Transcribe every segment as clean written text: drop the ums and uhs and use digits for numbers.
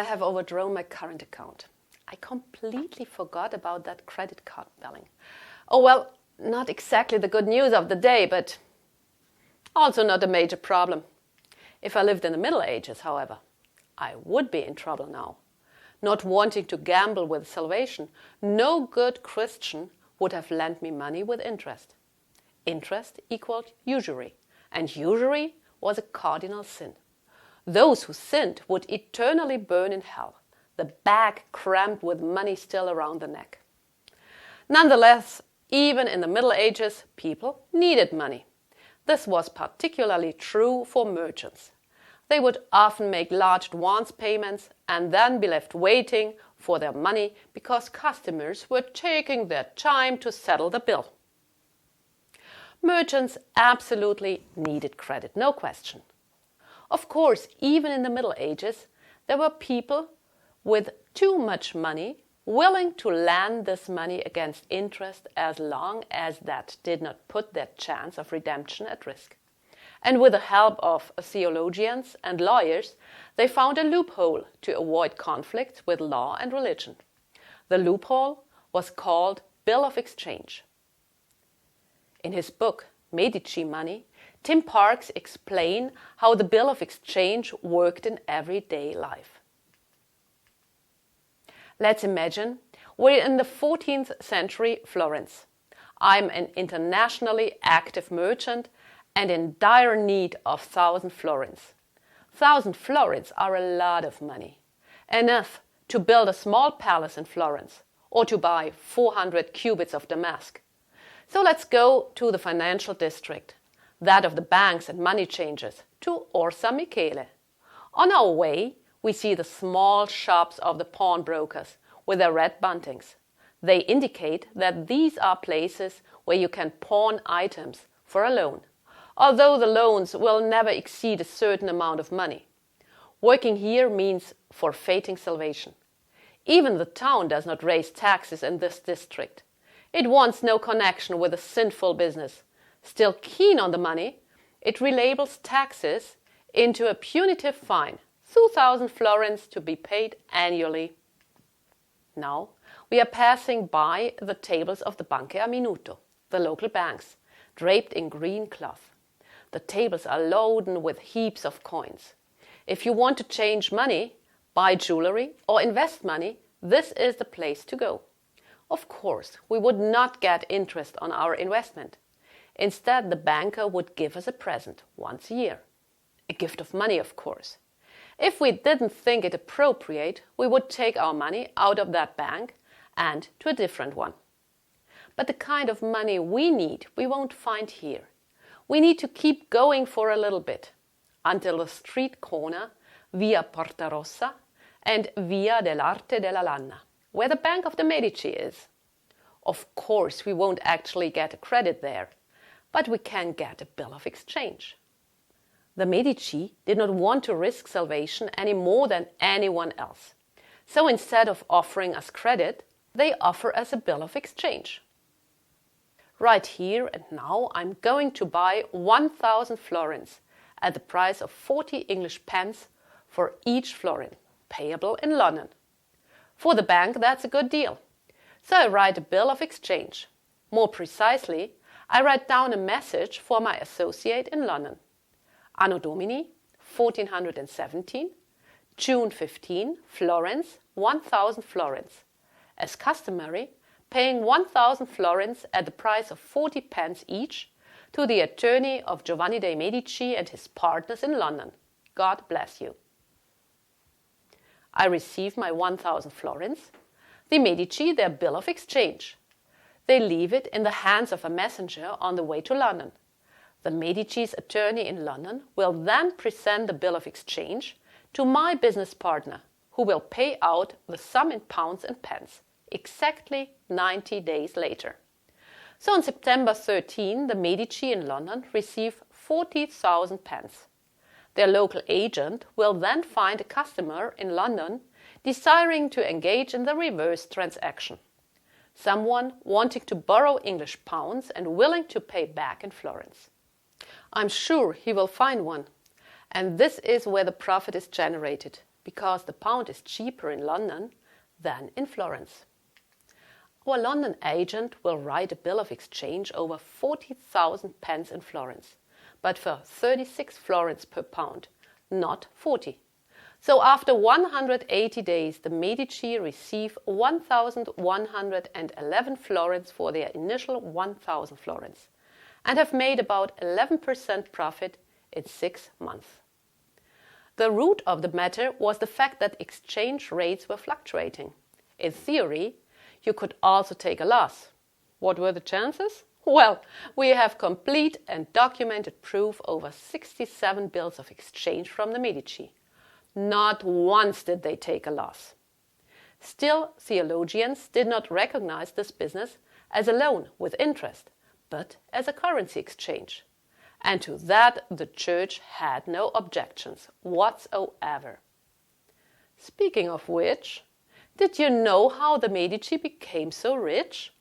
have overdrawn my current account. I completely forgot about that credit card billing. Oh well, not exactly the good news of the day, but also not a major problem. If I lived in the Middle Ages, however, I would be in trouble now. Not wanting to gamble with salvation, no good Christian would have lent me money with interest. Interest equaled usury, and usury was a cardinal sin. Those who sinned would eternally burn in hell, the bag crammed with money still around the neck. Nonetheless, even in the Middle Ages, people needed money. This was particularly true for merchants. They would often make large advance payments and then be left waiting for their money because customers were taking their time to settle the bill. Merchants absolutely needed credit, no question. Of course, even in the Middle Ages, there were people with too much money willing to lend this money against interest as long as that did not put their chance of redemption at risk. And with the help of theologians and lawyers, they found a loophole to avoid conflicts with law and religion. The loophole was called Bill of Exchange. In his book, Medici Money, Tim Parks explains how the Bill of Exchange worked in everyday life. Let's imagine we're in the 14th century Florence. I'm an internationally active merchant and in dire need of 1,000 florins. 1,000 florins are a lot of money. Enough to build a small palace in Florence or to buy 400 cubits of damask. So let's go to the financial district, that of the banks and money changers, to Orsa Michele. On our way, we see the small shops of the pawnbrokers with their red buntings. They indicate that these are places where you can pawn items for a loan, although the loans will never exceed a certain amount of money. Working here means forfeiting salvation. Even the town does not raise taxes in this district. It wants no connection with a sinful business. Still keen on the money, it relabels taxes into a punitive fine, 2,000 florins to be paid annually. Now we are passing by the tables of the Banche a Minuto, the local banks, draped in green cloth. The tables are loaded with heaps of coins. If you want to change money, buy jewelry or invest money, this is the place to go. Of course, we would not get interest on our investment. Instead, the banker would give us a present once a year. A gift of money, of course. If we didn't think it appropriate, we would take our money out of that bank and to a different one. But the kind of money we need, we won't find here. We need to keep going for a little bit, until the street corner, Via Porta Rossa and Via dell'Arte della Lana, where the Bank of the Medici is. Of course, we won't actually get a credit there, but we can get a bill of exchange. The Medici did not want to risk salvation any more than anyone else. So instead of offering us credit, they offer us a bill of exchange. Right here and now I'm going to buy 1,000 florins at the price of 40 English pence for each florin, payable in London. For the bank, that's a good deal. So I write a bill of exchange. More precisely, I write down a message for my associate in London. Anno Domini, 1417, June 15, Florence, 1,000 florins. As customary, paying 1,000 florins at the price of 40 pence each to the attorney of Giovanni de' Medici and his partners in London. God bless you. I receive my 1,000 florins, the Medici their bill of exchange. They leave it in the hands of a messenger on the way to London. The Medici's attorney in London will then present the bill of exchange to my business partner, who will pay out the sum in pounds and pence, exactly 90 days later. So on September 13, the Medici in London receive 40,000 pence. Their local agent will then find a customer in London desiring to engage in the reverse transaction. Someone wanting to borrow English pounds and willing to pay back in florins. I'm sure he will find one. And this is where the profit is generated. because the pound is cheaper in London than in Florence. Our London agent will write a bill of exchange over 40,000 pence in Florence, but for 36 florins per pound, not 40. So after 180 days, the Medici receive 1,111 florins for their initial 1,000 florins and have made about 11% profit in 6 months. The root of the matter was the fact that exchange rates were fluctuating. In theory, you could also take a loss. What were the chances? Well, we have complete and documented proof over 67 bills of exchange from the Medici. Not once did they take a loss. Still, theologians did not recognize this business as a loan with interest, but as a currency exchange. And to that the Church had no objections whatsoever. Speaking of which, did you know how the Medici became so rich?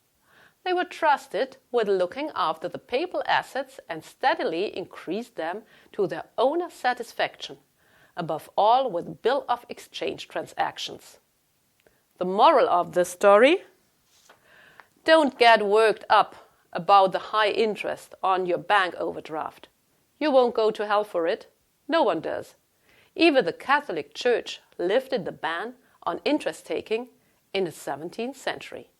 They were trusted with looking after the papal assets and steadily increased them to their owner's satisfaction, above all with bill of exchange transactions. The moral of this story? Don't get worked up about the high interest on your bank overdraft. You won't go to hell for it. No one does. Even the Catholic Church lifted the ban on interest taking in the 17th century.